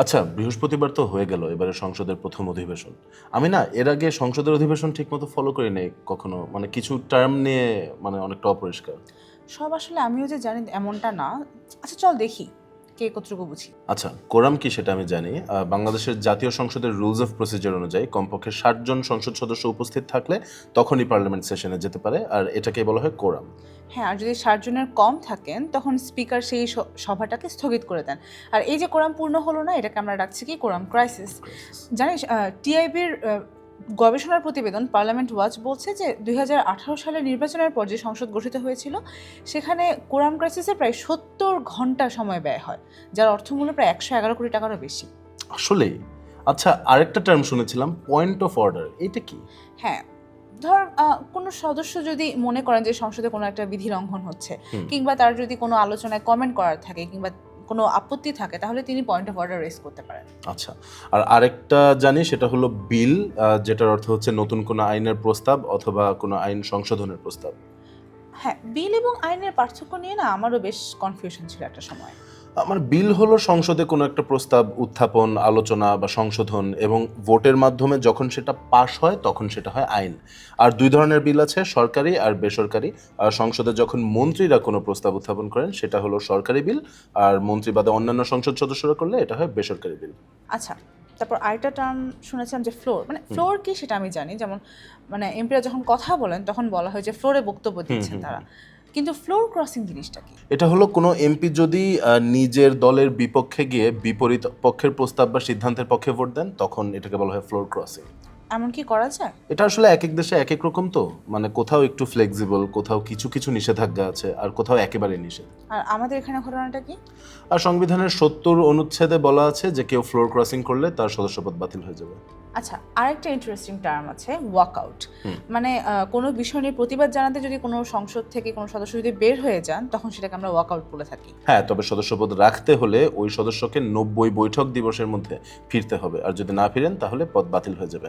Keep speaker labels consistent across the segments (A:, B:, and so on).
A: আচ্ছা, বৃহস্পতিবার তো হয়ে গেল এবারে সংসদের প্রথম অধিবেশন। আমি না এর আগে সংসদের অধিবেশন ঠিকমতো ফলো করি নাই কখনো। মানে কিছু টার্ম নিয়ে মানে অনেকটা অপরিষ্কার।
B: সব আসলে আমিও যে জানি এমনটা না। আচ্ছা চল দেখি কে কতটুকু বুঝি।
A: আচ্ছা, কোরাম কি সেটা আমি জানি। বাংলাদেশের জাতীয় সংসদের রুলস অফ প্রসিজার অনুযায়ী কমপক্ষে ৬০ জন সংসদ সদস্য উপস্থিত থাকলে তখনই পার্লামেন্ট সেশনে যেতে পারে, আর এটাকে বলা হয় কোরাম।
B: হ্যাঁ, আর যদি ৬০ জনের কম থাকেন তখন স্পিকার সেই সভাটাকে স্থগিত করে দেন। আর এই যে কোরাম পূর্ণ হলো না, এটাকে আমরা ডাকছি কি কোরাম ক্রাইসিস। জানিস, টিআইবির গবেষণার প্রতিবেদন পার্লামেন্ট ওয়াচ বলছে যে ২০১৮ সালের নির্বাচনের পর যে সংসদ গঠিত হয়েছিল সেখানে কোরাম ক্রাইসিসে প্রায় ৭০ ঘন্টা সময় ব্যয় হয়, যার অর্থমূল্য প্রায় ১১১ কোটি টাকারও বেশি।
A: আসলেই। আচ্ছা, আরেকটা টার্ম শুনেছিলাম, পয়েন্ট অফ অর্ডার। এটা কি?
B: হ্যাঁ, ধর কোনো সদস্য যদি মনে করেন যে সংসদে কোনো একটা বিধি লঙ্ঘন হচ্ছে, কিংবা তার যদি কোনো আলোচনায় কমেন্ট করার থাকে কিংবা কোনো আপত্তি থাকে, তাহলে তিনি পয়েন্ট অফ অর্ডার রেজ করতে পারেন।
A: আচ্ছা, আর আরেকটা জানি সেটা হলো বিল, যেটার অর্থ হচ্ছে নতুন কোনো আইনের প্রস্তাব অথবা কোনো আইন সংশোধনের প্রস্তাব।
B: হ্যাঁ, বিল এবং আইনের পার্থক্য নিয়ে না আমারও বেশ কনফিউশন ছিল একটা সময়।
A: আমার বিল হলো সংসদে কোনো একটা প্রস্তাব উত্থাপন, আলোচনা বা সংশোধন, এবং ভোটের মাধ্যমে যখন সেটা পাশ হয় তখন সেটা হয় আইন। আর দুই ধরনের বিল আছে, সরকারি আর বেসরকারি। আর সংসদে যখন মন্ত্রীরা কোনো প্রস্তাব উত্থাপন করেন সেটা হলো সরকারি বিল, আর মন্ত্রী বাদে অন্যান্য সংসদ সদস্যরা করলে এটা হয় বেসরকারি বিল।
B: আচ্ছা, তারপর আরেকটা টার্ম শুনেছিলাম যে ফ্লোর, মানে ফ্লোর কি সেটা আমি জানি, যেমন মানে এমপিরা যখন কথা বলেন তখন বলা হয় যে ফ্লোরে বক্তব্য দিচ্ছেন তারা, কিন্তু ফ্লোর ক্রসিং জিনিসটা কি?
A: এটা হলো কোনো এমপি যদি নিজের দলের বিপক্ষে গিয়ে বিপরীত পক্ষের প্রস্তাব বা সিদ্ধান্তের পক্ষে ভোট দেন তখন এটাকে বলা হয় ফ্লোর ক্রসিং।
B: এমন কি করা যায়?
A: এটা আসলে এক এক দেশে এক এক রকম, তো মানে কোথাও একটু ফ্লেক্সিবল, কোথাও কিছু কিছু নিষেধাজ্ঞা আছে, আর কোথাও একেবারে নিষেধ।
B: আর আমাদের এখানে ঘটনাটা কি?
A: আর সংবিধানের ৭০ অনুচ্ছেদে বলা আছে যে কেউ ফ্লোর ক্রসিং করলে তার সদস্যপদ বাতিল হয়ে যাবে।
B: আচ্ছা, আরেকটা ইন্টারেস্টিং টার্ম আছে ওয়াকআউট। মানে কোনো বিষয় নিয়ে প্রতিবাদ জানাতে যদি কোনো সংসদ থেকে কোনো সদস্য যদি বের হয়ে যান তখন সেটাকে আমরা ওয়াকআউট বলে থাকি।
A: হ্যাঁ, তবে সদস্যপদ রাখতে হলে ওই সদস্যকে ৯০ বৈঠক দিবসের মধ্যে ফিরতে হবে, আর যদি না ফিরেন তাহলে পদ বাতিল হয়ে যাবে।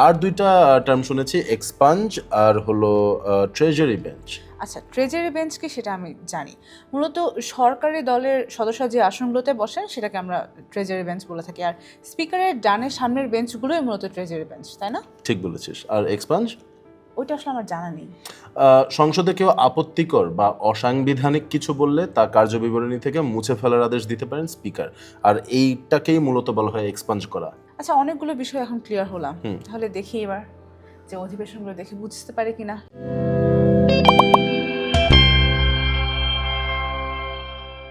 A: আর দুইটা টার্ম শুনেছি, এক্সপাঞ্জ আর হলো ট্রেজারি বেঞ্চ।
B: আচ্ছা, ট্রেজারি বেঞ্চ কি সেটা আমি জানি। মূলত সরকারি দলের সদস্যরা যে আসনগুলোতে বসেন সেটাকে আমরা ট্রেজারি বেঞ্চ বলে থাকি। আর স্পিকারের ডানের সামনের বেঞ্চগুলোই মূলত ট্রেজারি বেঞ্চ, তাই না?
A: ঠিক বলেছিস। আর এক্সপাঞ্জ
B: ওইটা আসলে আমার জানা নেই।
A: সংসদে কেউ আপত্তিকর বা অসাংবিধানিক কিছু বললে তা কার্যবিবরণী থেকে মুছে ফেলার আদেশ দিতে পারেন স্পিকার, আর এইটাকেই মূলত বলা হয় এক্সপাঞ্জ করা।
B: আচ্ছা, অনেকগুলো বিষয় এখন ক্লিয়ার হলাম। তাহলে দেখি এবার যে অধিবেশনগুলো দেখে বুঝতে পারি কিনা।